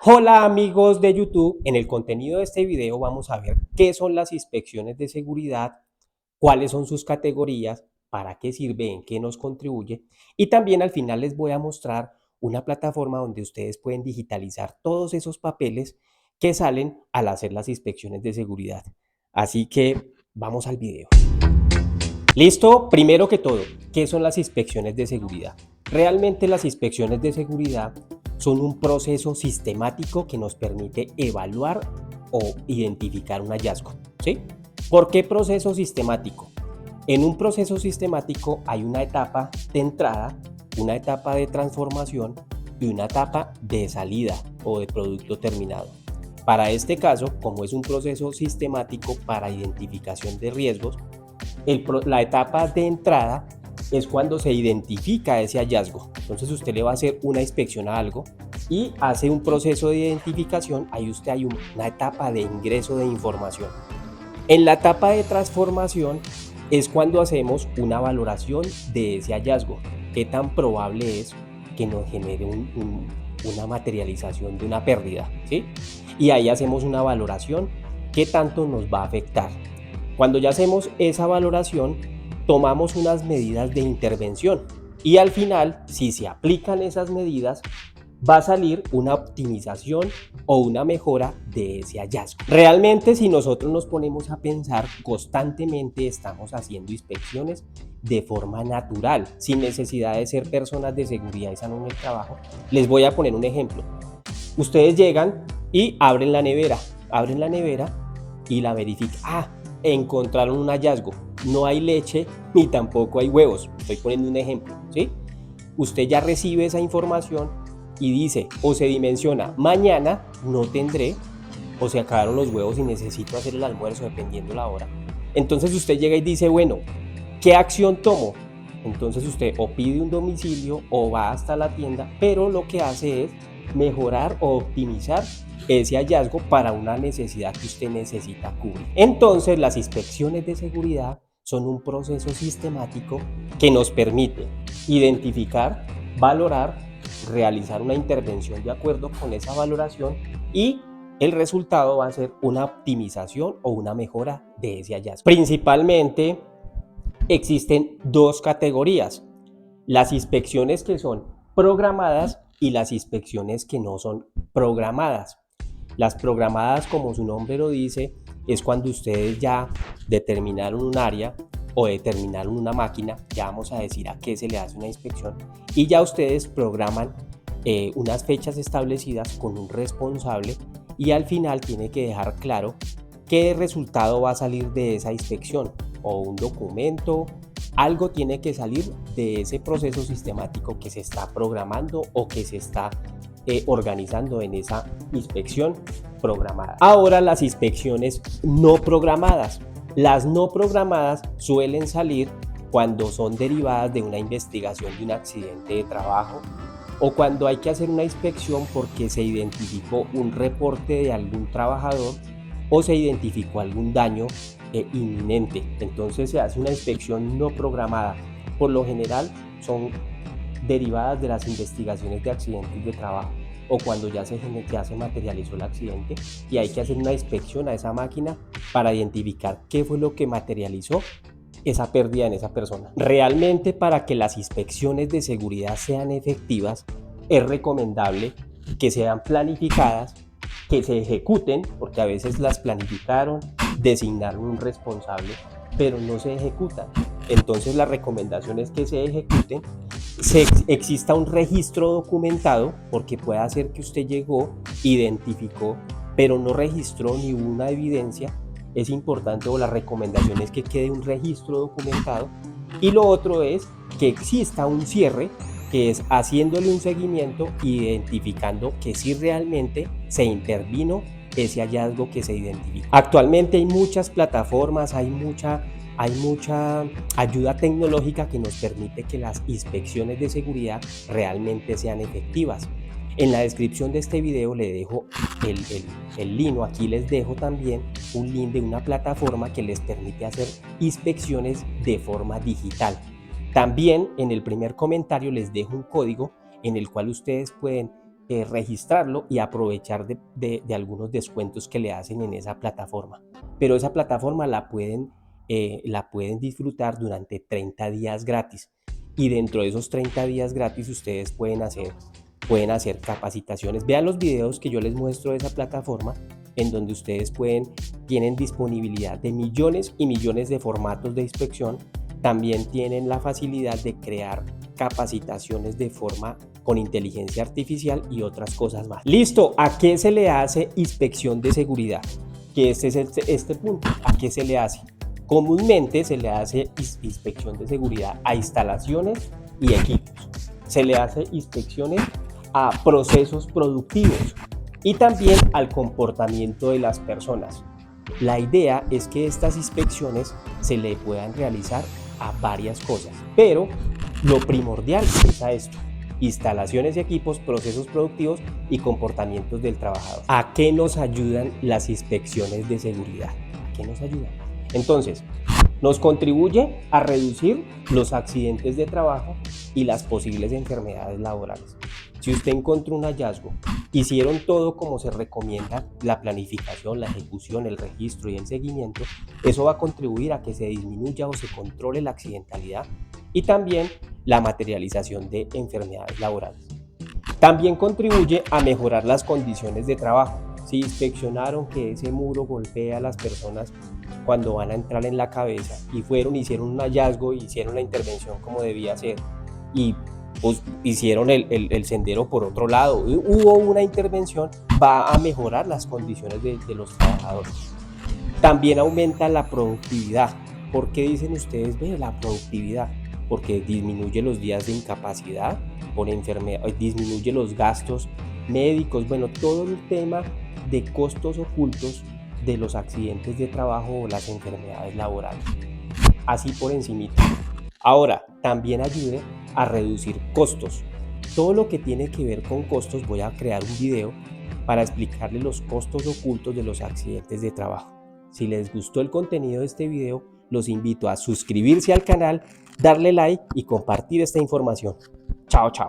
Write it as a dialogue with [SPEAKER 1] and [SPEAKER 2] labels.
[SPEAKER 1] Hola amigos de YouTube, en el contenido de este video vamos a ver qué son las inspecciones de seguridad, cuáles son sus categorías, para qué sirve, en qué nos contribuye y también al final les voy a mostrar una plataforma donde ustedes pueden digitalizar todos esos papeles que salen al hacer las inspecciones de seguridad. Así que vamos al video. Listo, primero que todo, ¿qué son las inspecciones de seguridad? Realmente las inspecciones de seguridad son un proceso sistemático que nos permite evaluar o identificar un hallazgo, ¿sí? ¿Por qué proceso sistemático? En un proceso sistemático hay una etapa de entrada, una etapa de transformación y una etapa de salida o de producto terminado. Para este caso, como es un proceso sistemático para identificación de riesgos, la etapa de entrada es cuando se identifica ese hallazgo. Entonces usted le va a hacer una inspección a algo y hace un proceso de identificación. Ahí usted hay una etapa de ingreso de información. En la etapa de transformación es cuando hacemos una valoración de ese hallazgo. ¿Qué tan probable es que nos genere una materialización de una pérdida? ¿Sí? Y ahí hacemos una valoración. ¿Qué tanto nos va a afectar? Cuando ya hacemos esa valoración, tomamos unas medidas de intervención y al final, si se aplican esas medidas, va a salir una optimización o una mejora de ese hallazgo. Realmente, si nosotros nos ponemos a pensar, constantemente estamos haciendo inspecciones de forma natural, sin necesidad de ser personas de seguridad y salud en el trabajo. Les voy a poner un ejemplo. Ustedes llegan y abren la nevera y la verifican. Encontraron un hallazgo. No hay leche ni tampoco hay huevos. Estoy poniendo un ejemplo, ¿sí? Usted ya recibe esa información y dice o se dimensiona, mañana no tendré, o se acabaron los huevos y necesito hacer el almuerzo dependiendo la hora. Entonces usted llega y dice, bueno, ¿qué acción tomo? Entonces usted o pide un domicilio o va hasta la tienda, pero lo que hace es mejorar o optimizar ese hallazgo para una necesidad que usted necesita cubrir. Entonces las inspecciones de seguridad son un proceso sistemático que nos permite identificar, valorar, realizar una intervención de acuerdo con esa valoración y el resultado va a ser una optimización o una mejora de ese hallazgo. Principalmente existen dos categorías: las inspecciones que son programadas y las inspecciones que no son programadas. Las programadas, como su nombre lo dice, es cuando ustedes ya determinaron un área o determinaron una máquina, ya vamos a decir a qué se le hace una inspección, y ya ustedes programan unas fechas establecidas con un responsable y al final tiene que dejar claro qué resultado va a salir de esa inspección, o un documento, algo tiene que salir de ese proceso sistemático que se está programando o que se está organizando en esa inspección programada. Ahora las inspecciones no programadas. Las no programadas suelen salir cuando son derivadas de una investigación de un accidente de trabajo o cuando hay que hacer una inspección porque se identificó un reporte de algún trabajador o se identificó algún daño inminente. Entonces se hace una inspección no programada. Por lo general son derivadas de las investigaciones de accidentes de trabajo o cuando ya se materializó el accidente y hay que hacer una inspección a esa máquina para identificar qué fue lo que materializó esa pérdida en esa persona. Realmente, para que las inspecciones de seguridad sean efectivas, es recomendable que sean planificadas, que se ejecuten, porque a veces las planificaron, designaron un responsable, pero no se ejecutan. Entonces la recomendación es que se ejecuten, exista un registro documentado, porque puede ser que usted llegó, identificó, pero no registró ni hubo una evidencia. Es importante, o la recomendación es que quede un registro documentado. Y lo otro es que exista un cierre, que es haciéndole un seguimiento, identificando que sí realmente se intervino ese hallazgo que se identifica. Actualmente hay muchas plataformas, hay mucha ayuda tecnológica que nos permite que las inspecciones de seguridad realmente sean efectivas. En la descripción de este video le dejo el link, o aquí les dejo también un link de una plataforma que les permite hacer inspecciones de forma digital. También en el primer comentario les dejo un código en el cual ustedes pueden registrarlo y aprovechar de algunos descuentos que le hacen en esa plataforma. Pero esa plataforma la pueden disfrutar durante 30 días gratis. Y dentro de esos 30 días gratis ustedes pueden hacer capacitaciones. Vean los videos que yo les muestro de esa plataforma, en donde ustedes tienen disponibilidad de millones y millones de formatos de inspección. También tienen la facilidad de crear capacitaciones de forma con inteligencia artificial y otras cosas más. Listo, ¿a qué se le hace inspección de seguridad? Que este es este punto. ¿A qué se le hace? Comúnmente se le hace inspección de seguridad a instalaciones y equipos. Se le hace inspecciones a procesos productivos y también al comportamiento de las personas. La idea es que estas inspecciones se le puedan realizar a varias cosas, pero lo primordial es a esto: instalaciones y equipos, procesos productivos y comportamientos del trabajador. ¿A qué nos ayudan las inspecciones de seguridad? ¿A qué nos ayudan? Entonces, nos contribuye a reducir los accidentes de trabajo y las posibles enfermedades laborales. Si usted encontró un hallazgo, hicieron todo como se recomienda, la planificación, la ejecución, el registro y el seguimiento, eso va a contribuir a que se disminuya o se controle la accidentalidad y también la materialización de enfermedades laborales. También contribuye a mejorar las condiciones de trabajo. Si inspeccionaron que ese muro golpea a las personas cuando van a entrar en la cabeza y hicieron un hallazgo, hicieron la intervención como debía ser y pues hicieron el sendero por otro lado, hubo una intervención, va a mejorar las condiciones de los trabajadores. También aumenta la productividad. ¿Por qué dicen ustedes, ve, la productividad? Porque disminuye los días de incapacidad por enfermedad, disminuye los gastos médicos, bueno, todo el tema de costos ocultos de los accidentes de trabajo o las enfermedades laborales. Así por encimita. Ahora, también ayude a reducir costos. Todo lo que tiene que ver con costos, voy a crear un video para explicarles los costos ocultos de los accidentes de trabajo. Si les gustó el contenido de este video, los invito a suscribirse al canal, darle like y compartir esta información. Chao, chao.